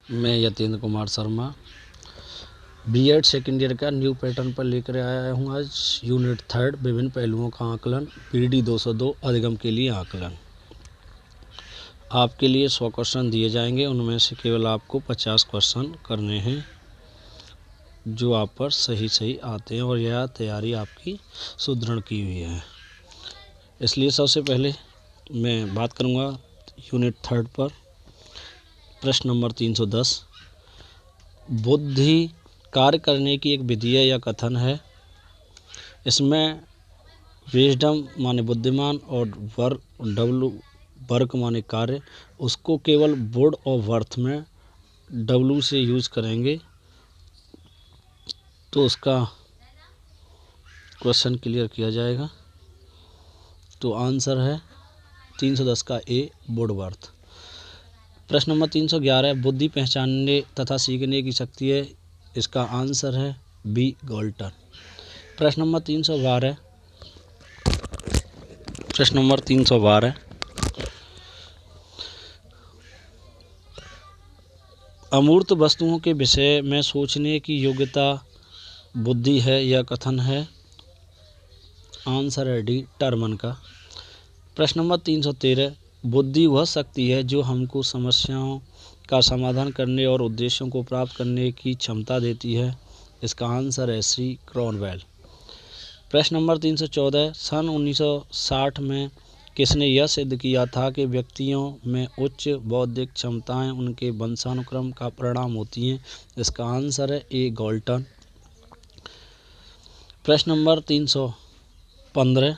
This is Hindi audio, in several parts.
मैं Yatendra Kumar Sharma BEd second year का न्यू पैटर्न पर लेकर आया हूँ। आज यूनिट 3 विभिन्न पहलुओं का आकलन पीडी 202 अधिगम के लिए आकलन। आपके लिए 100 क्वेश्चन दिए जाएंगे, उनमें से केवल आपको 50 क्वेश्चन करने हैं जो आप पर सही आते हैं और यह तैयारी आपकी सुदृढ़ की हुई है। इसलिए सबसे पहले मैं बात करूँगा यूनिट 3 पर। प्रश्न नंबर 310, बुद्धि कार्य करने की एक विधि है या कथन है। इसमें विजडम माने बुद्धिमान और वर्क माने कार्य, उसको केवल वुड और वर्थ में W से यूज करेंगे तो उसका क्वेश्चन क्लियर किया जाएगा। तो आंसर है 310 का ए, वुड वर्थ। प्रश्न नंबर 311, बुद्धि पहचानने तथा सीखने की शक्ति है। इसका आंसर है बी, गॉल्टन। प्रश्न नंबर 312, अमूर्त वस्तुओं के विषय में सोचने की योग्यता बुद्धि है या कथन है। आंसर है डी, टर्मन का। प्रश्न नंबर 313, बुद्धि वह शक्ति है जो हमको समस्याओं का समाधान करने और उद्देश्यों को प्राप्त करने की क्षमता देती है। इसका आंसर है सी, क्रॉनवेल। प्रश्न नंबर 314, सन 1960 में किसने यह सिद्ध किया था कि व्यक्तियों में उच्च बौद्धिक क्षमताएं उनके वंशानुक्रम का परिणाम होती हैं। इसका आंसर है ए, गॉल्टन। प्रश्न नंबर 315,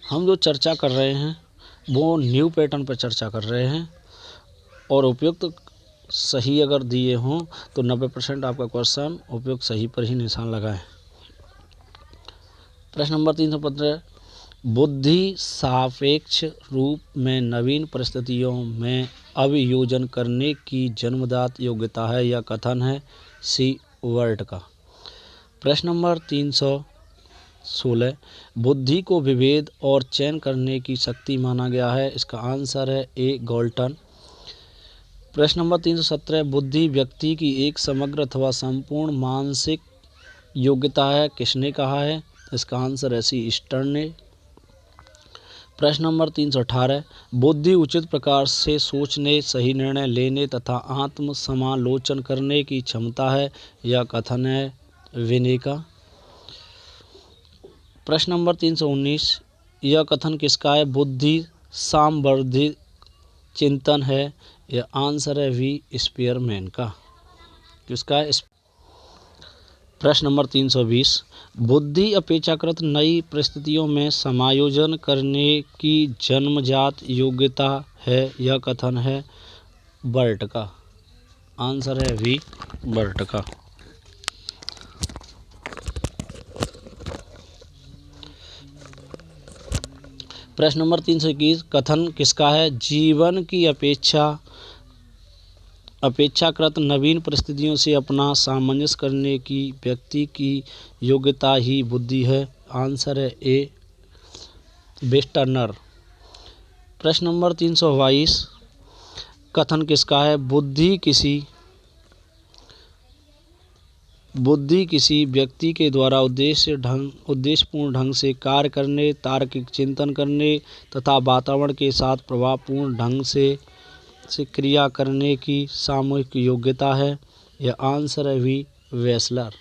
हम जो चर्चा कर रहे हैं वो न्यू पैटर्न पर चर्चा कर रहे हैं और उपयुक्त सही अगर दिए हों तो 90% आपका क्वेश्चन उपयुक्त सही पर ही निशान लगाएं। प्रश्न नंबर 315, बुद्धि सापेक्ष रूप में नवीन परिस्थितियों में अभियोजन करने की जन्मजात योग्यता है या कथन है। सी, वर्ट का। प्रश्न नंबर 316, बुद्धि को विभेद और चयन करने की शक्ति माना गया है। इसका आंसर है ए, गॉल्टन। प्रश्न नंबर 317, बुद्धि व्यक्ति की एक समग्र अथवा संपूर्ण मानसिक योग्यता है। किसने कहा है? इसका आंसर है सी, स्टर्न ने। प्रश्न नंबर 318, बुद्धि उचित प्रकार से सोचने, सही निर्णय लेने तथा आत्म समालोचन करने की क्षमता है या कथन है। विनय का। प्रश्न नंबर 319, यह कथन किसका है? बुद्धि सामवर्धित चिंतन है। यह आंसर है वी, स्पीयरमैन का। किसका है? प्रश्न नंबर 320, बुद्धि अपेक्षाकृत नई परिस्थितियों में समायोजन करने की जन्मजात योग्यता है यह कथन है। बर्ट का। आंसर है वी, बर्ट का। प्रश्न नंबर 321, कथन किसका है? जीवन की अपेक्षाकृत नवीन परिस्थितियों से अपना सामंजस्य करने की व्यक्ति की योग्यता ही बुद्धि है। आंसर है ए, वेस्टर्नर। प्रश्न नंबर 322, कथन किसका है? बुद्धि किसी व्यक्ति के द्वारा उद्देश्यपूर्ण ढंग से कार्य करने, तार्किक चिंतन करने तथा वातावरण के साथ प्रभावपूर्ण ढंग से क्रिया करने की सामूहिक योग्यता है। यह आंसर है वी, वेसलर।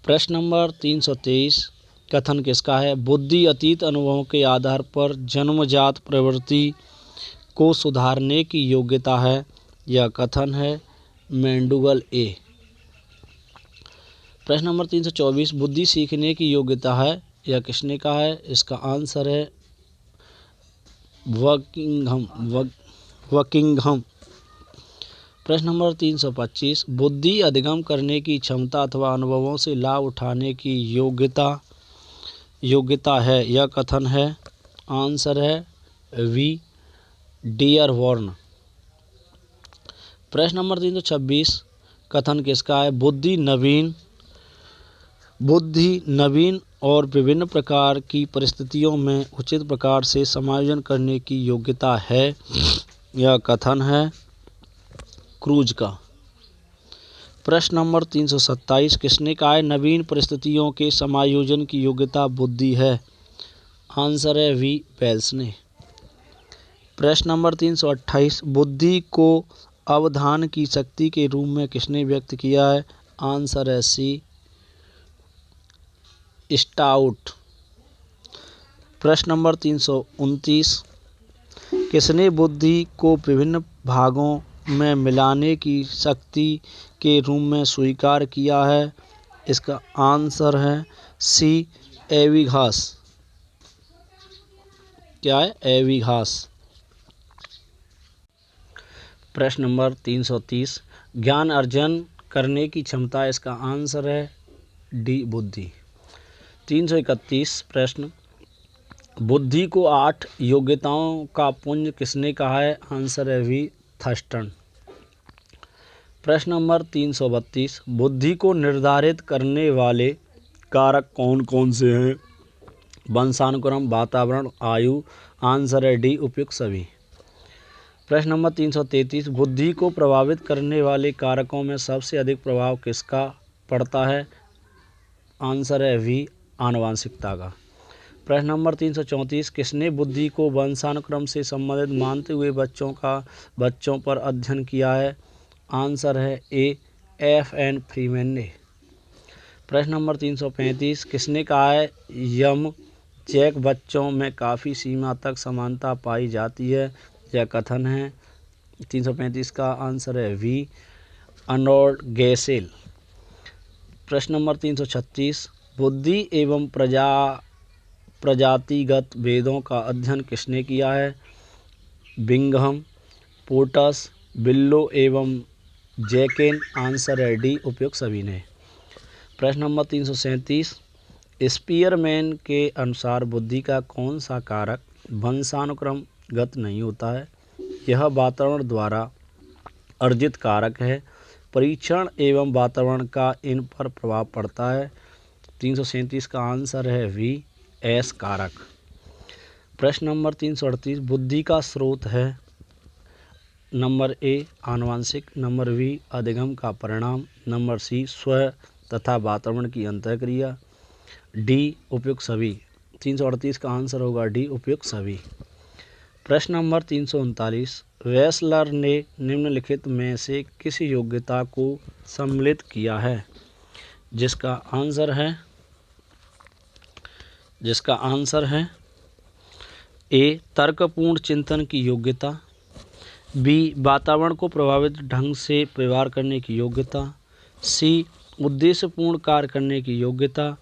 प्रश्न नंबर 323, कथन किसका है? बुद्धि अतीत अनुभवों के आधार पर जन्मजात प्रवृत्ति को सुधारने की योग्यता है। यह कथन है मैंडुगल ए। प्रश्न नंबर 324, बुद्धि सीखने की योग्यता है। यह किसने कहा है? इसका आंसर है वकिंघम। प्रश्न नंबर 325, बुद्धि अधिगम करने की क्षमता अथवा अनुभवों से लाभ उठाने की योग्यता है यह कथन है। आंसर है वी, डियरवॉर्न। प्रश्न नंबर 326, कथन किसका है? बुद्धि नवीन और विभिन्न प्रकार की परिस्थितियों में उचित प्रकार से समायोजन करने की योग्यता है। यह कथन है क्रूज का। प्रश्न नंबर 327, किसने कहा है नवीन परिस्थितियों के समायोजन की योग्यता बुद्धि है? आंसर है वी वेल्स ने। प्रश्न नंबर 328, बुद्धि को अवधान की शक्ति के रूप में किसने व्यक्त किया है? आंसर है सी स्टाउट। प्रश्न नंबर 329, किसने बुद्धि को विभिन्न भागों में मिलाने की शक्ति के रूप में स्वीकार किया है? इसका आंसर है सी एविघास। क्या है? एविघास। प्रश्न नंबर 330, ज्ञान अर्जन करने की क्षमता, इसका आंसर है डी बुद्धि। 331 प्रश्न, बुद्धि को 8 योग्यताओं का पुंज किसने कहा है? आंसर है वी थर्स्टन। प्रश्न नंबर 332, बुद्धि को निर्धारित करने वाले कारक कौन कौन से हैं? वंशानुक्रम, वातावरण, आयु। आंसर है डी उपयुक्त सभी। प्रश्न नंबर 333, बुद्धि को प्रभावित करने वाले कारकों में सबसे अधिक प्रभाव किसका पड़ता है? आंसर है वी आनुवांशिकता का। प्रश्न नंबर 334, किसने बुद्धि को वंशानुक्रम से संबंधित मानते हुए बच्चों पर अध्ययन किया है? आंसर है ए एफ एन फ्रीमैन ने। प्रश्न नंबर 335, किसने कहा है यम चेक बच्चों में काफ़ी सीमा तक समानता पाई जाती है? यह कथन है 335 का आंसर है वी अर्नोल्ड गेसेल। प्रश्न नंबर 336, बुद्धि एवं प्रजातिगत भेदों का अध्ययन किसने किया है? बिंघम, पोर्टस, बिल्लो एवं जैकेन। आंसर है डी उपयुक्त सभी ने। प्रश्न नंबर 337, स्पीयरमैन के अनुसार बुद्धि का कौन सा कारक वंशानुक्रमगत नहीं होता है? यह वातावरण द्वारा अर्जित कारक है। परीक्षण एवं वातावरण का इन पर प्रभाव पड़ता है। 337 का आंसर है वी एस कारक। प्रश्न नंबर 338, बुद्धि का स्रोत है? नंबर ए आनुवांशिक, नंबर बी अधिगम का परिणाम, नंबर सी स्व तथा वातावरण की अंतःक्रिया, डी उपयुक्त सभी। 338 का आंसर होगा डी उपयुक्त सभी। प्रश्न नंबर 339, वेसलर ने निम्नलिखित में से किस योग्यता को सम्मिलित किया है? जिसका आंसर है ए तर्कपूर्ण चिंतन की योग्यता, बी वातावरण को प्रभावित ढंग से व्यवहार करने की योग्यता, सी उद्देश्यपूर्ण कार्य करने की योग्यता,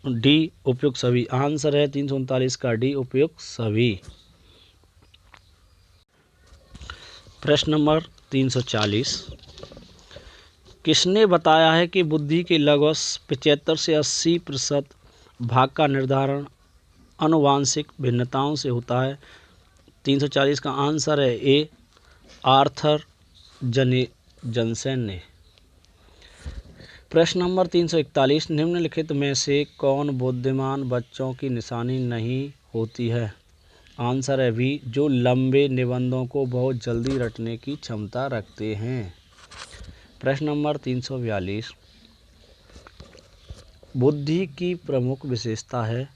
डी उपयुक्त सभी। आंसर है 339 का डी उपयुक्त सभी। प्रश्न नंबर 340, किसने बताया है कि बुद्धि के लगभग 75 से 80% भाग का निर्धारण आनुवांशिक भिन्नताओं से होता है? 340 का आंसर है ए आर्थर जनसेन ने। प्रश्न नंबर 341, निम्नलिखित में से कौन बुद्धिमान बच्चों की निशानी नहीं होती है? आंसर है बी जो लंबे निबंधों को बहुत जल्दी रटने की क्षमता रखते हैं। प्रश्न नंबर 342, बुद्धि की प्रमुख विशेषता है?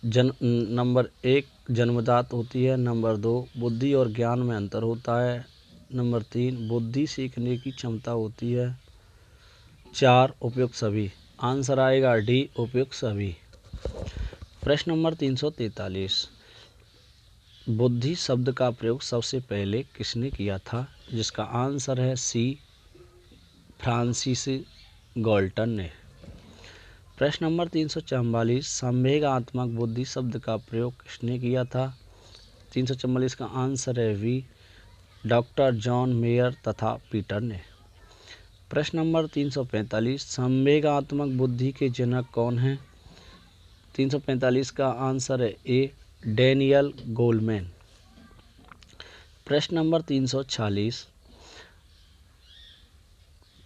नंबर 1 जन्मजात होती है, नंबर 2 बुद्धि और ज्ञान में अंतर होता है, नंबर 3 बुद्धि सीखने की क्षमता होती है, 4 उपयुक्त सभी। आंसर आएगा डी उपयुक्त सभी। प्रश्न नंबर 343, बुद्धि शब्द का प्रयोग सबसे पहले किसने किया था? जिसका आंसर है सी फ्रांसिस गॉल्टन ने। प्रश्न नंबर 344, संवेगात्मक बुद्धि शब्द का प्रयोग किसने किया था? 344 का आंसर है वी डॉक्टर जॉन मेयर तथा पीटर ने। प्रश्न नंबर 345, संवेगात्मक बुद्धि के जनक कौन हैं? 345 का आंसर है ए डैनियल गोलमैन। प्रश्न नंबर 346,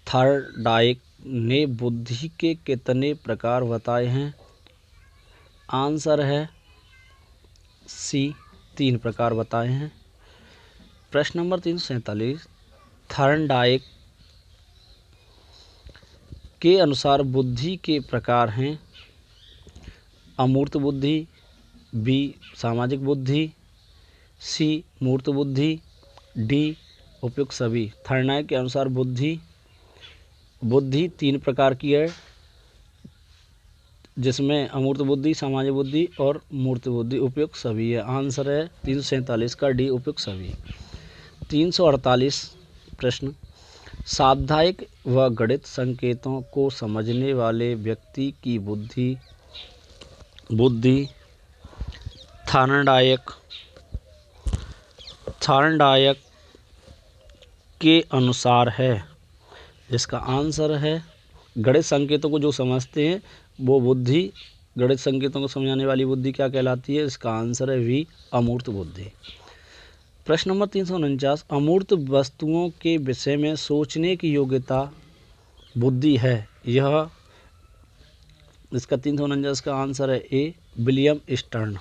थॉर्नडाइक ने बुद्धि के कितने प्रकार बताए हैं? आंसर है सी 3 प्रकार बताए हैं। प्रश्न नंबर 347, थॉर्नडाइक के अनुसार बुद्धि के प्रकार हैं अमूर्त बुद्धि, बी सामाजिक बुद्धि, सी मूर्त बुद्धि, डी उपयुक्त सभी। थॉर्नडाइक के अनुसार बुद्धि 3 प्रकार की है, जिसमें अमूर्त बुद्धि, सामाजिक बुद्धि और मूर्त बुद्धि। उपयुक्त सभी है। आंसर है 347 का डी उपयुक्त सभी। 348 प्रश्न, साप्ताहिक व गणित संकेतों को समझने वाले व्यक्ति की बुद्धि थॉर्नडाइक के अनुसार है। इसका आंसर है गणित संकेतों को जो समझते हैं वो बुद्धि, गणित संकेतों को समझाने वाली बुद्धि क्या कहलाती है? इसका आंसर है वी अमूर्त बुद्धि। प्रश्न नंबर 349, अमूर्त वस्तुओं के विषय में सोचने की योग्यता बुद्धि है। यह इसका 349 का आंसर है ए विलियम स्टर्न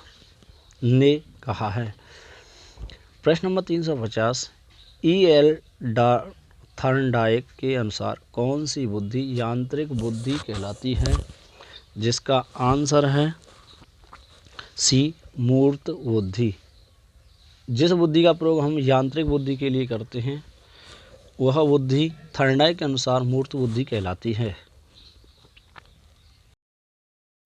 ने कहा है। प्रश्न नंबर 350, E.L. थॉर्नडाइक के अनुसार कौन सी बुद्धि यांत्रिक बुद्धि कहलाती है? जिसका आंसर है सी मूर्त बुद्धि। जिस बुद्धि का प्रयोग हम यांत्रिक बुद्धि के लिए करते हैं वह बुद्धि थॉर्नडाइक के अनुसार मूर्त बुद्धि कहलाती है।